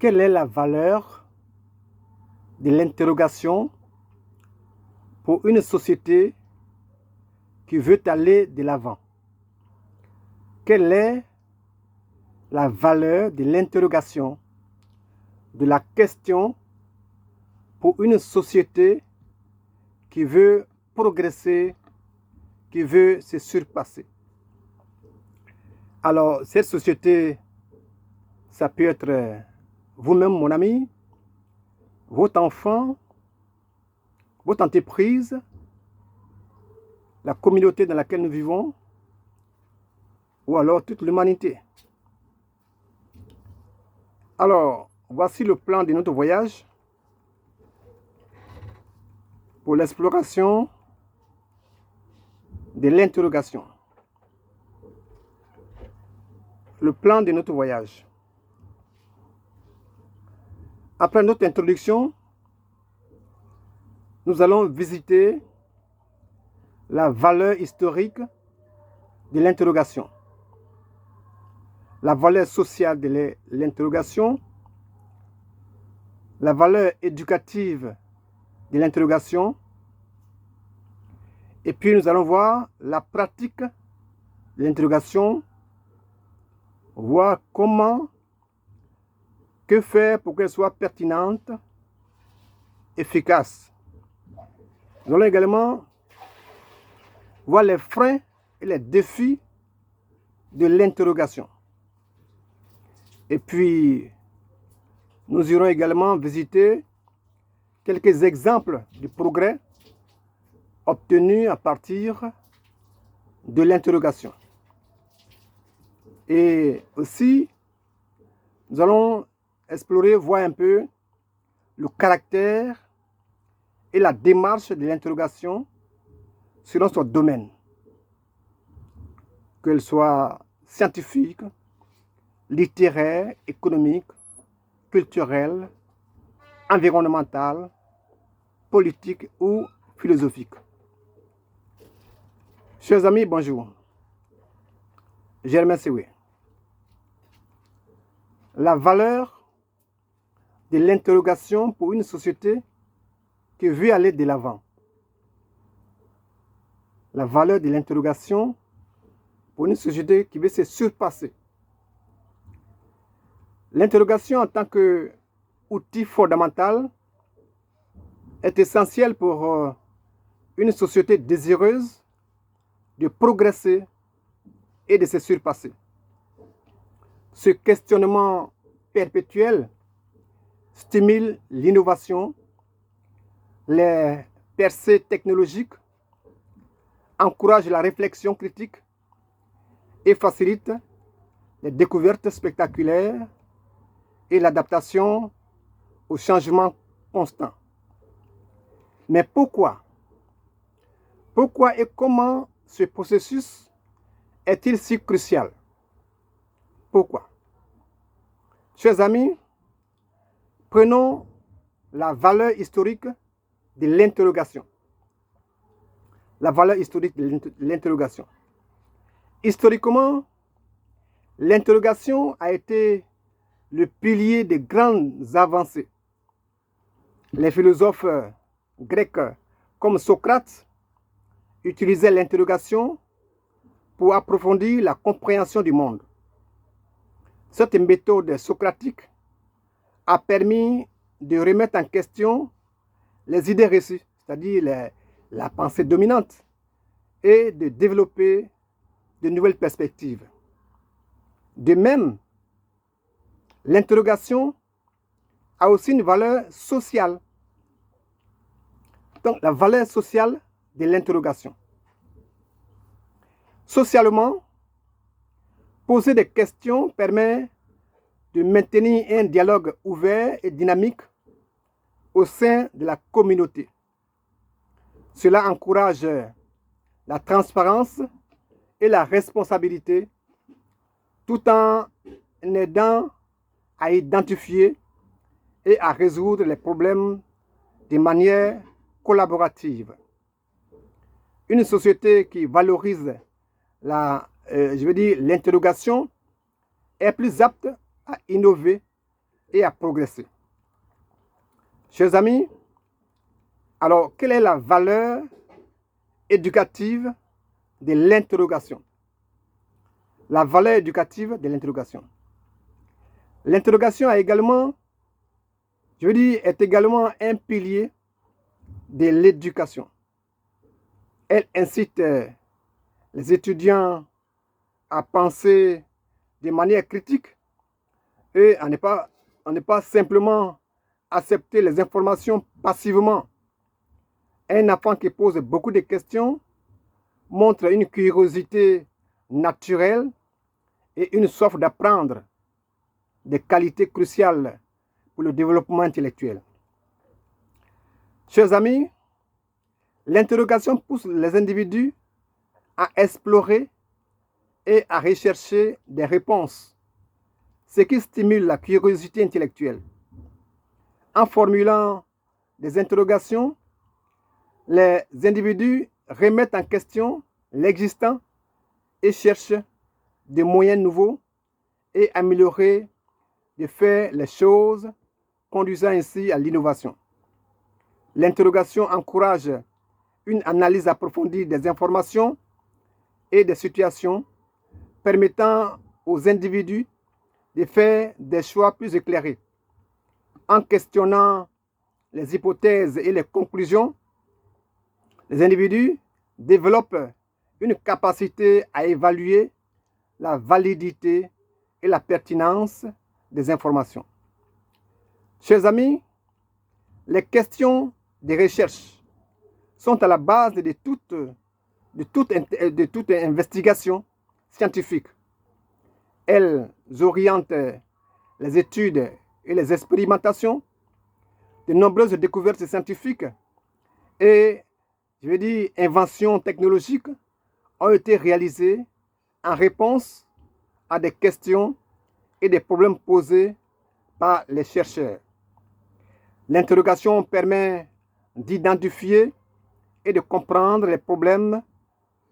Quelle est la valeur de l'interrogation pour une société qui veut aller de l'avant? Quelle est la valeur de l'interrogation, de la question pour une société qui veut progresser, qui veut se surpasser? Alors, cette société, ça peut être vous-même, mon ami, votre enfant, votre entreprise, la communauté dans laquelle nous vivons, ou alors toute l'humanité. Alors, voici le plan de notre voyage pour l'exploration de l'interrogation. Le plan de notre voyage. Après notre introduction, nous allons visiter la valeur historique de l'interrogation, la valeur sociale de l'interrogation, la valeur éducative de l'interrogation, et puis nous allons voir la pratique de l'interrogation, voir que faire pour qu'elle soit pertinente, efficace. Nous allons également voir les freins et les défis de l'interrogation. Et puis, nous irons également visiter quelques exemples de progrès obtenus à partir de l'interrogation. Et aussi, nous allons explorer, voir un peu le caractère et la démarche de l'interrogation selon son domaine, qu'elle soit scientifique, littéraire, économique, culturelle, environnementale, politique ou philosophique. Chers amis, bonjour. Germain Sewé. La valeur de l'interrogation pour une société qui veut aller de l'avant. La valeur de l'interrogation pour une société qui veut se surpasser. L'interrogation en tant qu'outil fondamental est essentielle pour une société désireuse de progresser et de se surpasser. Ce questionnement perpétuel stimule l'innovation, les percées technologiques, encourage la réflexion critique et facilite les découvertes spectaculaires et l'adaptation aux changements constants. Mais pourquoi? Pourquoi et comment ce processus est-il si crucial? Pourquoi? Chers amis, prenons la valeur historique de l'interrogation. La valeur historique de l'interrogation. Historiquement, l'interrogation a été le pilier des grandes avancées. Les philosophes grecs comme Socrate utilisaient l'interrogation pour approfondir la compréhension du monde. Cette méthode socratique a permis de remettre en question les idées reçues, c'est-à-dire la pensée dominante, et de développer de nouvelles perspectives. De même, l'interrogation a aussi une valeur sociale. Donc, la valeur sociale de l'interrogation. Socialement, poser des questions permet de maintenir un dialogue ouvert et dynamique au sein de la communauté. Cela encourage la transparence et la responsabilité tout en aidant à identifier et à résoudre les problèmes de manière collaborative. Une société qui valorise l'interrogation est plus apte à innover, et à progresser. Chers amis, alors quelle est la valeur éducative de l'interrogation? La valeur éducative de l'interrogation. L'interrogation est également un pilier de l'éducation. Elle incite les étudiants à penser de manière critique et à ne pas simplement accepter les informations passivement. Un enfant qui pose beaucoup de questions montre une curiosité naturelle et une soif d'apprendre, des qualités cruciales pour le développement intellectuel. Chers amis, l'interrogation pousse les individus à explorer et à rechercher des réponses, ce qui stimule la curiosité intellectuelle. En formulant des interrogations, les individus remettent en question l'existant et cherchent des moyens nouveaux et améliorer de faire les choses, conduisant ainsi à l'innovation. L'interrogation encourage une analyse approfondie des informations et des situations, permettant aux individus de faire des choix plus éclairés. En questionnant les hypothèses et les conclusions, les individus développent une capacité à évaluer la validité et la pertinence des informations. Chers amis, les questions de recherche sont à la base de toute investigation scientifique. Elles orientent les études et les expérimentations. De nombreuses découvertes scientifiques et, inventions technologiques ont été réalisées en réponse à des questions et des problèmes posés par les chercheurs. L'interrogation permet d'identifier et de comprendre les problèmes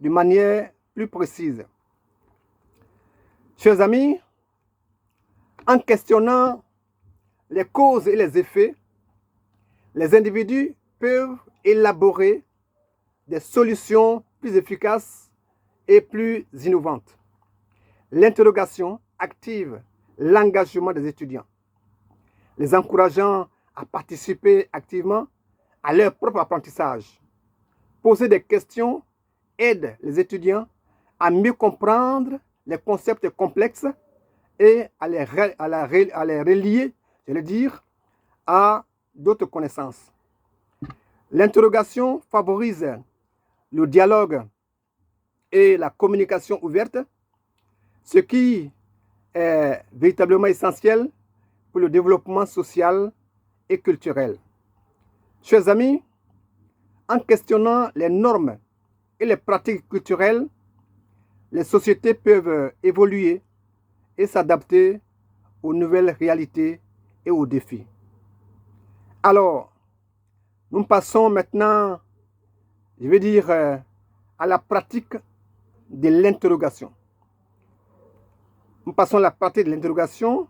de manière plus précise. Chers amis, en questionnant les causes et les effets, les individus peuvent élaborer des solutions plus efficaces et plus innovantes. L'interrogation active l'engagement des étudiants, les encourageant à participer activement à leur propre apprentissage. Poser des questions aide les étudiants à mieux comprendre les concepts complexes et à les relier, à d'autres connaissances. L'interrogation favorise le dialogue et la communication ouverte, ce qui est véritablement essentiel pour le développement social et culturel. Chers amis, en questionnant les normes et les pratiques culturelles, les sociétés peuvent évoluer et s'adapter aux nouvelles réalités et aux défis. Alors, nous passons maintenant, à la pratique de l'interrogation. Nous passons à la pratique de l'interrogation.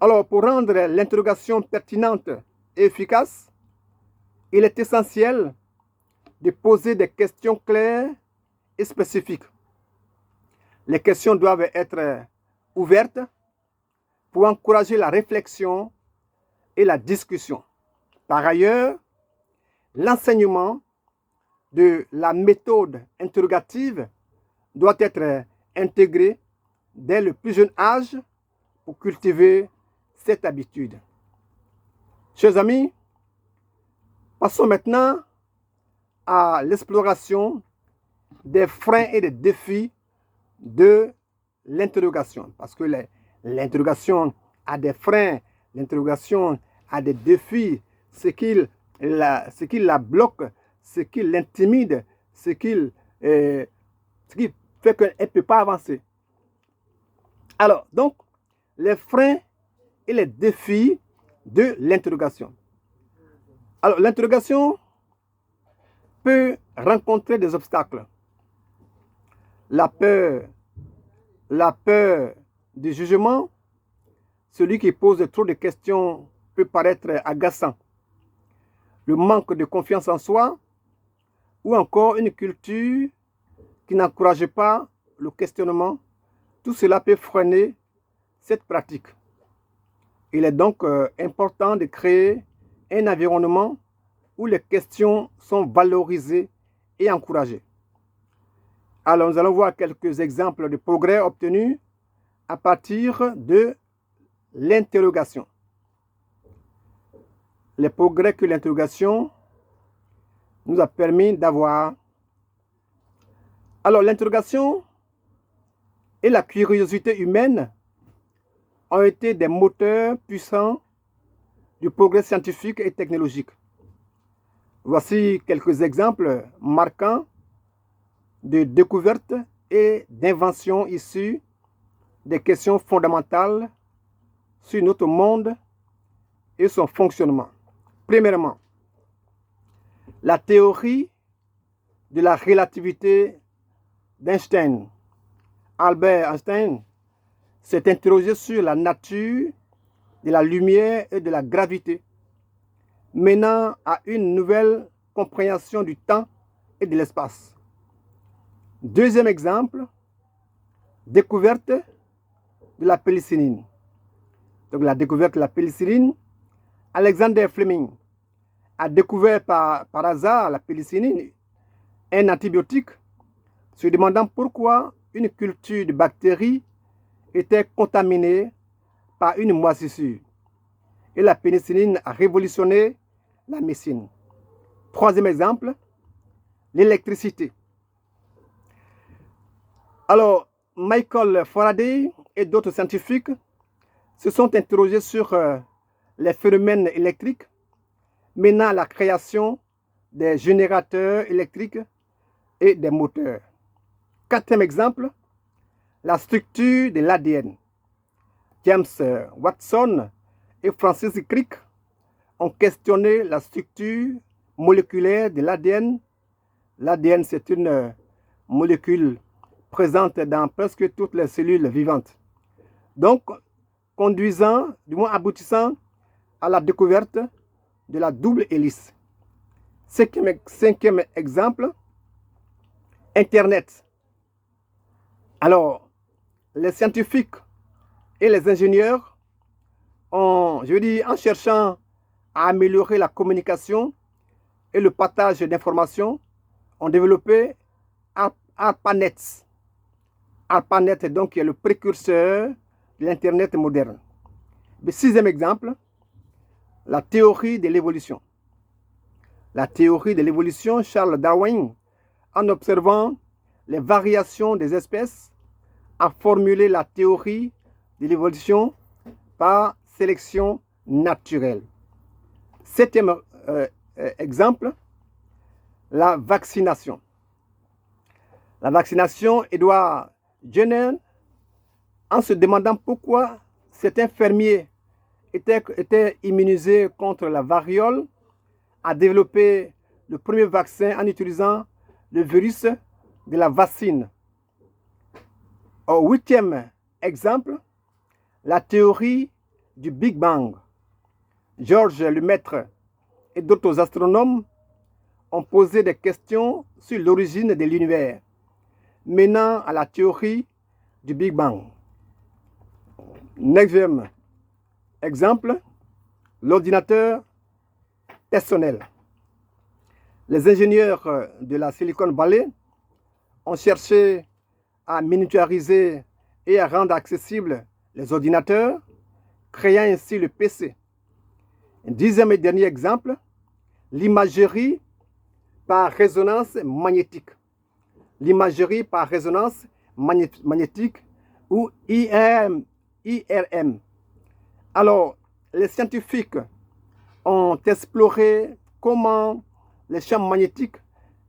Alors, pour rendre l'interrogation pertinente et efficace, il est essentiel de poser des questions claires et spécifiques. Les questions doivent être ouvertes pour encourager la réflexion et la discussion. Par ailleurs, l'enseignement de la méthode interrogative doit être intégré dès le plus jeune âge pour cultiver cette habitude. Chers amis, passons maintenant à l'exploration des freins et des défis de l'interrogation. Parce que l'interrogation a des freins, l'interrogation a des défis, ce qui la bloque, ce qui l'intimide, ce qui fait qu'elle ne peut pas avancer. Alors, donc, les freins et les défis de l'interrogation. Alors, l'interrogation peut rencontrer des obstacles. La peur du jugement celui qui pose trop de questions peut paraître agaçant. Le manque de confiance en soi ou encore une culture qui n'encourage pas le questionnement, tout cela peut freiner cette pratique. Il est donc important de créer un environnement où les questions sont valorisées et encouragées. Alors, nous allons voir quelques exemples de progrès obtenus à partir de l'interrogation. Les progrès que l'interrogation nous a permis d'avoir. Alors, l'interrogation et la curiosité humaine ont été des moteurs puissants du progrès scientifique et technologique. Voici quelques exemples marquants de découvertes et d'inventions issues des questions fondamentales sur notre monde et son fonctionnement. Premièrement, la théorie de la relativité d'Einstein. Albert Einstein s'est interrogé sur la nature de la lumière et de la gravité, menant à une nouvelle compréhension du temps et de l'espace. Deuxième exemple, découverte de la pénicilline. Donc la découverte de la pénicilline, Alexander Fleming a découvert par hasard la pénicilline, un antibiotique, se demandant pourquoi une culture de bactéries était contaminée par une moisissure. Et la pénicilline a révolutionné la médecine. Troisième exemple, l'électricité. Alors, Michael Faraday et d'autres scientifiques se sont interrogés sur les phénomènes électriques menant à la création des générateurs électriques et des moteurs. Quatrième exemple, la structure de l'ADN. James Watson et Francis Crick ont questionné la structure moléculaire de l'ADN. L'ADN, c'est une molécule présente dans presque toutes les cellules vivantes. Donc, conduisant, du moins aboutissant à la découverte de la double hélice. Cinquième exemple, Internet. Alors, les scientifiques et les ingénieurs ont, en cherchant à améliorer la communication et le partage d'informations, ont développé ARPANET. ARPANET, donc, qui est le précurseur de l'Internet moderne. Le sixième exemple, la théorie de l'évolution. La théorie de l'évolution, Charles Darwin, en observant les variations des espèces, a formulé la théorie de l'évolution par sélection naturelle. Septième exemple, la vaccination. La vaccination, Edward Jenner, en se demandant pourquoi certains fermiers étaient immunisés contre la variole, a développé le premier vaccin en utilisant le virus de la vaccine. Au huitième exemple, la théorie du Big Bang. Georges Lemaître et d'autres astronomes ont posé des questions sur l'origine de l'univers, menant à la théorie du Big Bang. Neuvième exemple, l'ordinateur personnel. Les ingénieurs de la Silicon Valley ont cherché à miniaturiser et à rendre accessibles les ordinateurs, créant ainsi le PC. Un dixième et dernier exemple, l'imagerie par résonance magnétique. L'imagerie par résonance magnétique ou IRM. Alors, les scientifiques ont exploré comment les champs magnétiques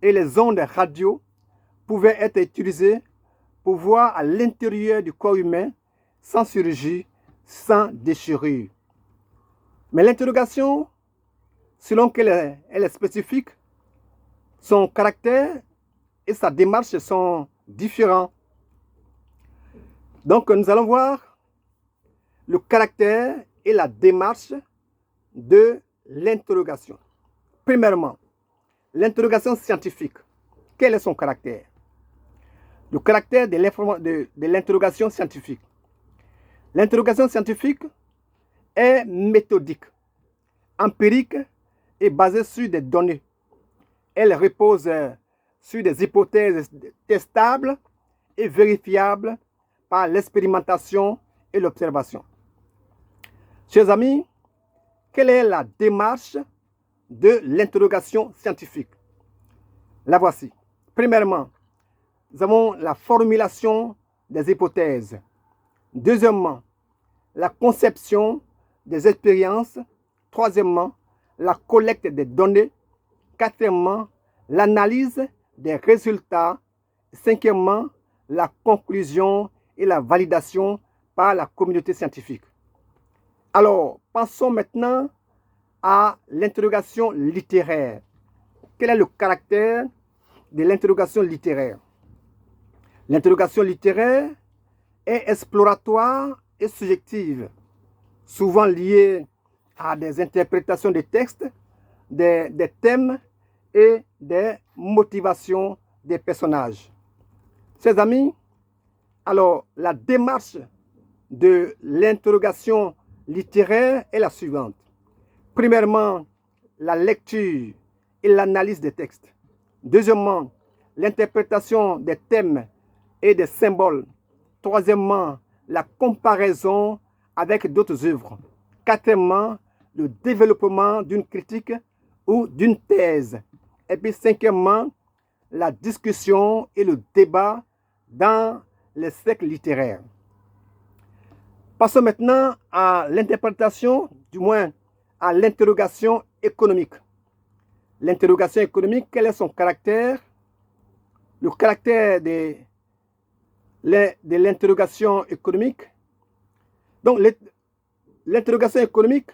et les ondes radio pouvaient être utilisés pour voir à l'intérieur du corps humain sans chirurgie, sans déchirure. Mais l'interrogation, selon qu'elle est spécifique, son caractère et sa démarche sont différents. Donc, nous allons voir le caractère et la démarche de l'interrogation. Premièrement, l'interrogation scientifique. Quel est son caractère? Le caractère de l'interrogation scientifique. L'interrogation scientifique est méthodique, empirique et basée sur des données. Elle repose sur des hypothèses testables et vérifiables par l'expérimentation et l'observation. Chers amis, quelle est la démarche de l'interrogation scientifique? La voici. Premièrement, nous avons la formulation des hypothèses. Deuxièmement, la conception des expériences. Troisièmement, la collecte des données. Quatrièmement, l'analyse des résultats. Cinquièmement, la conclusion et la validation par la communauté scientifique. Alors, passons maintenant à l'interrogation littéraire. Quel est le caractère de l'interrogation littéraire? L'interrogation littéraire est exploratoire et subjective, souvent liée à des interprétations des textes, des thèmes et des motivations des personnages. Chers amis, alors la démarche de l'interrogation littéraire est la suivante. Premièrement, la lecture et l'analyse des textes. Deuxièmement, l'interprétation des thèmes et des symboles. Troisièmement, la comparaison avec d'autres œuvres. Quatrièmement, le développement d'une critique ou d'une thèse. Et puis cinquièmement, la discussion et le débat dans les cercles littéraires. Passons maintenant à l'interprétation, du moins à l'interrogation économique. L'interrogation économique, quel est son caractère? Le caractère de l'interrogation économique. Donc, l'interrogation économique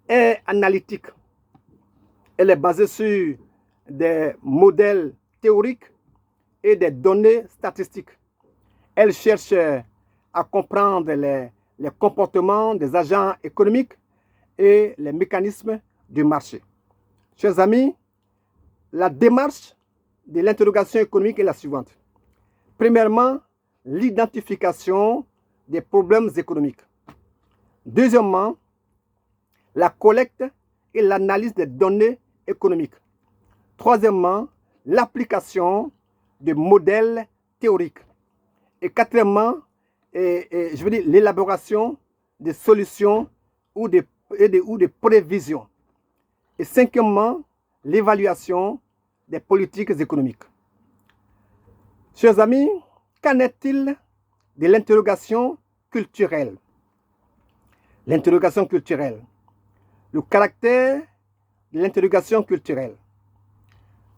est analytique. Elle est basée sur des modèles théoriques et des données statistiques. Elle cherche à comprendre les comportements des agents économiques et les mécanismes du marché. Chers amis, la démarche de l'interrogation économique est la suivante. Premièrement, l'identification des problèmes économiques. Deuxièmement, la collecte et l'analyse des données économiques. Troisièmement, l'application de modèles théoriques. Et quatrièmement, l'élaboration de solutions ou de prévisions. Et cinquièmement, l'évaluation des politiques économiques. Chers amis, qu'en est-il de l'interrogation culturelle? L'interrogation culturelle. Le caractère de l'interrogation culturelle.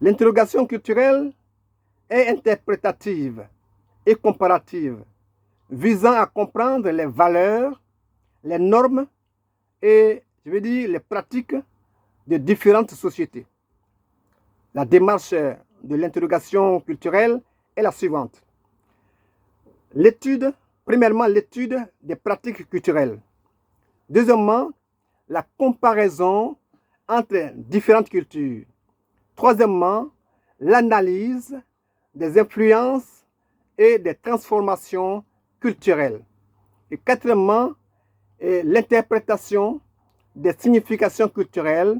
L'interrogation culturelle est interprétative et comparative, visant à comprendre les valeurs, les normes et, les pratiques de différentes sociétés. La démarche de l'interrogation culturelle est la suivante. Premièrement, l'étude des pratiques culturelles. Deuxièmement, la comparaison entre différentes cultures. Troisièmement, l'analyse des influences et des transformations culturelles. Et quatrièmement, l'interprétation des significations culturelles.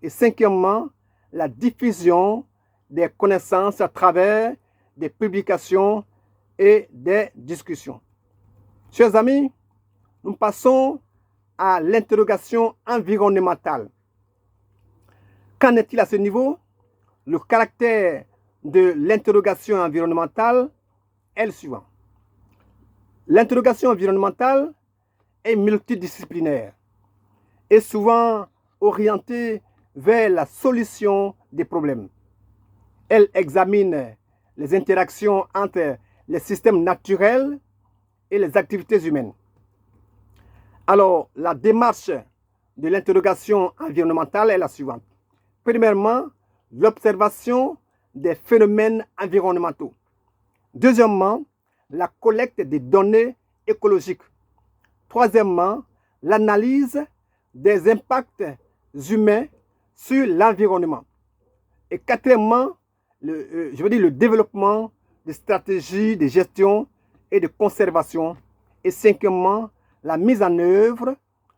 Et cinquièmement, la diffusion des connaissances à travers des publications et des discussions. Chers amis, nous passons à l'interrogation environnementale. Qu'en est-il à ce niveau? Le caractère de l'interrogation environnementale est le suivant. L'interrogation environnementale est multidisciplinaire et souvent orientée vers la solution des problèmes. Elle examine les interactions entre les systèmes naturels et les activités humaines. Alors, la démarche de l'interrogation environnementale est la suivante. Premièrement, l'observation des phénomènes environnementaux. Deuxièmement, la collecte des données écologiques. Troisièmement, l'analyse des impacts humains sur l'environnement. Et quatrièmement, le développement de stratégies de gestion et de conservation. Et cinquièmement, la mise en œuvre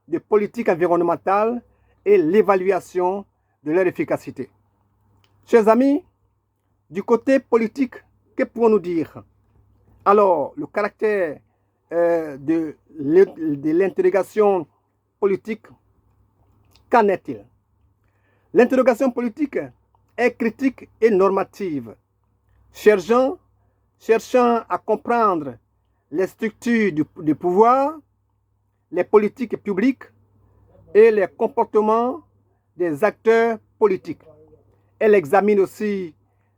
de politiques environnementales et l'évaluation de leur efficacité. Chers amis, du côté politique, que pouvons-nous dire? Alors, le caractère de l'interrogation politique, qu'en est-il? L'interrogation politique est critique et normative, cherchant à comprendre les structures du pouvoir, les politiques publiques et les comportements des acteurs politiques. Elle examine aussi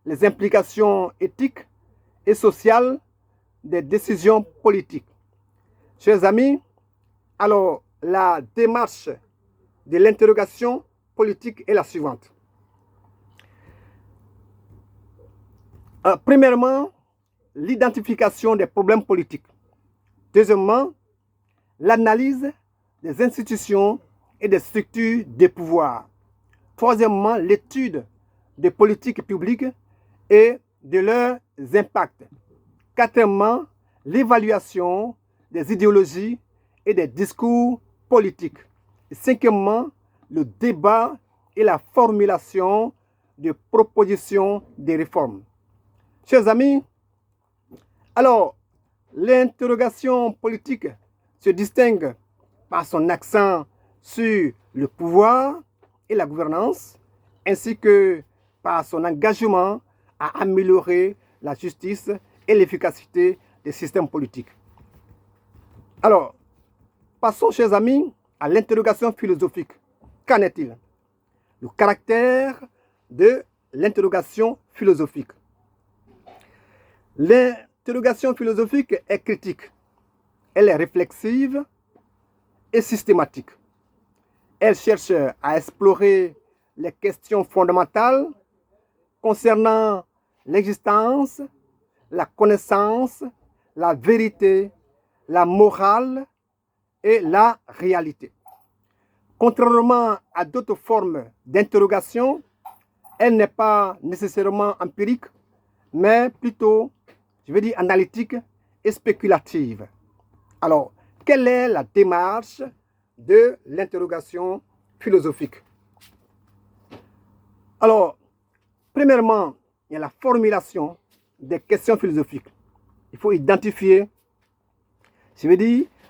les implications éthiques et sociales des décisions politiques. Chers amis, alors la démarche de l'interrogation politique est la suivante. Premièrement, l'identification des problèmes politiques. Deuxièmement, l'analyse des institutions et des structures de pouvoir. Troisièmement, l'étude des politiques publiques et de leurs impacts. Quatrièmement, l'évaluation des idéologies et des discours politiques. Et cinquièmement, le débat et la formulation de propositions de réformes. Chers amis, alors, l'interrogation politique se distingue par son accent sur le pouvoir et la gouvernance, ainsi que par son engagement à améliorer la justice et l'efficacité des systèmes politiques. Alors, passons, chers amis, à l'interrogation philosophique. Qu'en est-il? Le caractère de l'interrogation philosophique. L'interrogation philosophique est critique. Elle est réflexive et systématique. Elle cherche à explorer les questions fondamentales concernant l'existence, la connaissance, la vérité, la morale et la réalité. Contrairement à d'autres formes d'interrogation, elle n'est pas nécessairement empirique, mais plutôt, analytique et spéculative. Alors, quelle est la démarche de l'interrogation philosophique? Alors, premièrement, il y a la formulation des questions philosophiques. Il faut identifier,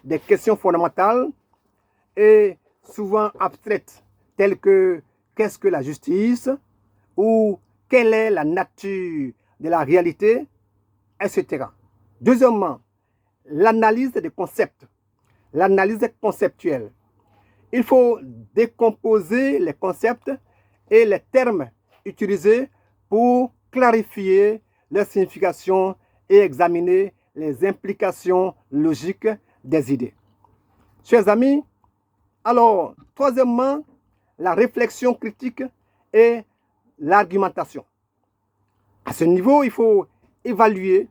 des questions fondamentales et souvent abstraites, telles que qu'est-ce que la justice ou quelle est la nature de la réalité, etc. Deuxièmement, l'analyse des concepts, l'analyse conceptuelle. Il faut décomposer les concepts et les termes utilisés pour clarifier leur signification et examiner les implications logiques des idées. Chers amis, alors, troisièmement, la réflexion critique et l'argumentation. À ce niveau, il faut évaluer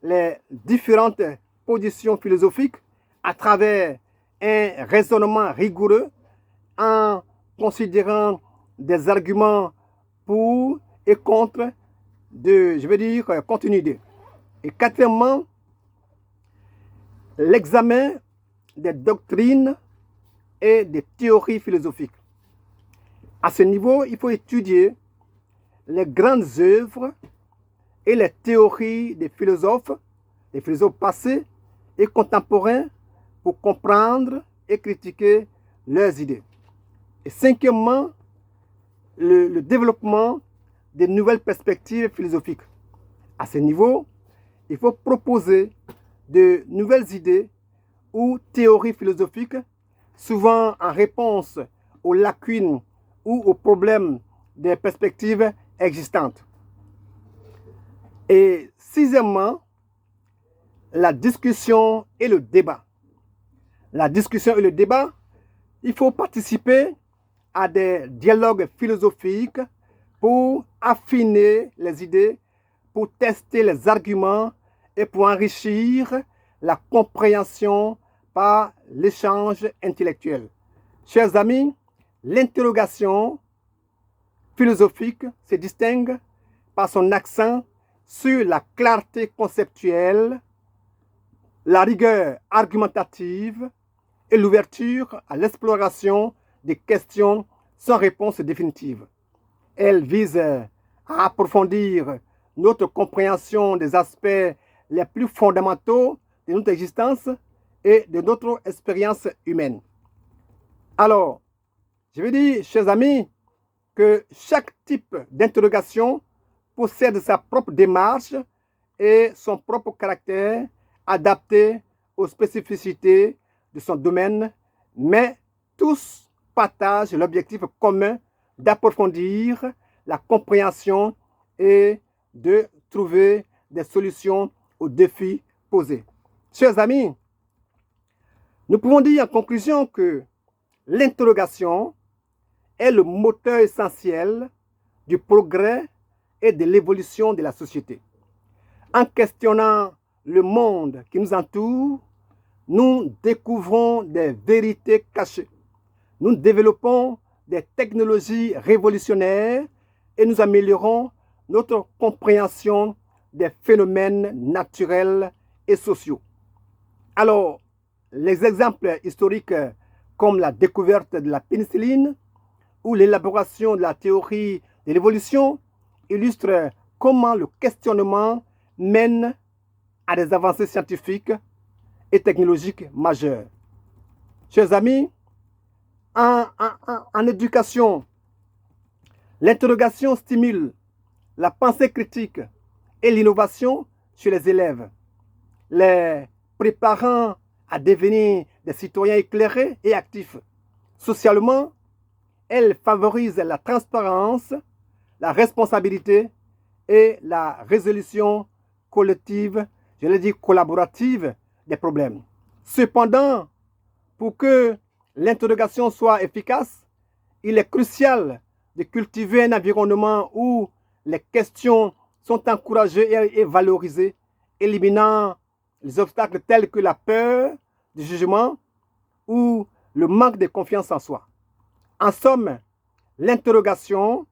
les différentes positions philosophiques à travers un raisonnement rigoureux en considérant des arguments pour et contre contenu d'idées. Et quatrièmement, l'examen des doctrines et des théories philosophiques. À ce niveau, il faut étudier les grandes œuvres et les théories des philosophes passés et contemporains pour comprendre et critiquer leurs idées. Et cinquièmement, le développement des nouvelles perspectives philosophiques. À ce niveau, il faut proposer de nouvelles idées ou théories philosophiques, souvent en réponse aux lacunes ou aux problèmes des perspectives existantes. Et sixièmement, la discussion et le débat. La discussion et le débat, il faut participer à des dialogues philosophiques pour affiner les idées, pour tester les arguments et pour enrichir la compréhension par l'échange intellectuel. Chers amis, l'interrogation philosophique se distingue par son accent sur la clarté conceptuelle, la rigueur argumentative et l'ouverture à l'exploration des questions sans réponse définitive. Elle vise à approfondir notre compréhension des aspects les plus fondamentaux de notre existence et de notre expérience humaine. Alors, je veux dire, chers amis, que chaque type d'interrogation possède sa propre démarche et son propre caractère adapté aux spécificités de son domaine, mais tous partagent l'objectif commun d'approfondir la compréhension et de trouver des solutions aux défis posés. Chers amis, nous pouvons dire en conclusion que l'interrogation est le moteur essentiel du progrès et de l'évolution de la société. En questionnant le monde qui nous entoure, nous découvrons des vérités cachées. Nous développons des technologies révolutionnaires et nous améliorons notre compréhension des phénomènes naturels et sociaux. Alors, les exemples historiques comme la découverte de la pénicilline ou l'élaboration de la théorie de l'évolution illustrent comment le questionnement mène à des avancées scientifiques et technologiques majeures. Chers amis, en éducation, l'interrogation stimule la pensée critique et l'innovation chez les élèves, les préparant à devenir des citoyens éclairés et actifs. Socialement, elle favorise la transparence, la responsabilité et la résolution collective, je l'ai dit collaborative, des problèmes. Cependant, pour que l'interrogation soit efficace, il est crucial de cultiver un environnement où les questions sont encouragées et valorisées, éliminant les obstacles tels que la peur du jugement ou le manque de confiance en soi. En somme, l'interrogation,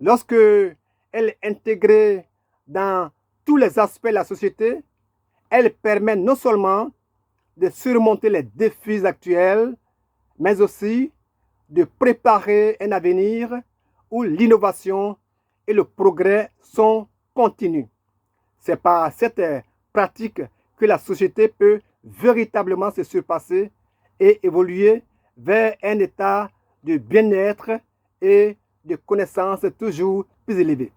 lorsque elle est intégrée dans tous les aspects de la société, elle permet non seulement de surmonter les défis actuels, mais aussi de préparer un avenir où l'innovation et le progrès sont continus. C'est par cette pratique que la société peut véritablement se surpasser et évoluer vers un état de bien-être et de connaissance toujours plus élevé.